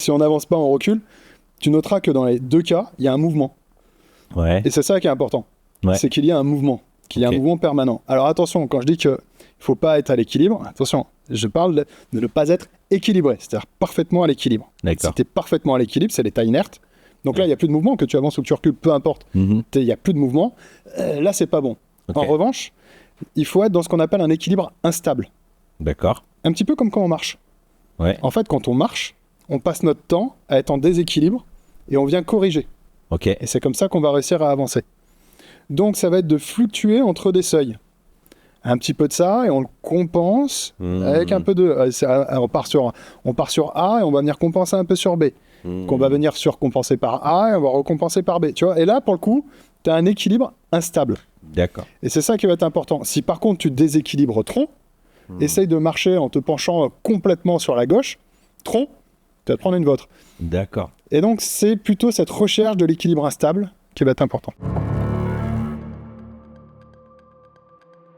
si on n'avance pas, on recule, tu noteras que dans les deux cas, il y a un mouvement. Ouais. Et c'est ça qui est important. Ouais. C'est qu'il y a un mouvement, qu'il y a Ok. un mouvement permanent. Alors attention, quand je dis qu'il ne faut pas être à l'équilibre, attention, je parle de ne pas être équilibré, c'est-à-dire parfaitement à l'équilibre. D'accord. Si tu es parfaitement à l'équilibre, c'est l'état inerte. Donc là, il n'y a plus de mouvement, que tu avances ou que tu recules, peu importe. Mhm. Il n'y a plus de mouvement. Là, c'est pas bon. Ok. En revanche, il faut être dans ce qu'on appelle un équilibre instable. D'accord. Un petit peu comme quand on marche. Ouais. En fait, quand on marche, on passe notre temps à être en déséquilibre et on vient corriger. Ok. Et c'est comme ça qu'on va réussir à avancer. Donc, ça va être de fluctuer entre des seuils. Un petit peu de ça et on le compense avec un peu de... on part sur A et on va venir compenser un peu sur B. Qu'on va venir surcompenser par A et on va recompenser par B. Tu vois, et là, pour le coup, tu as un équilibre instable. D'accord. Et c'est ça qui va être important. Si par contre tu déséquilibres trop, essaye de marcher en te penchant complètement sur la gauche, trop, tu vas te prendre une vôtre. D'accord. Et donc c'est plutôt cette recherche de l'équilibre instable qui va être important.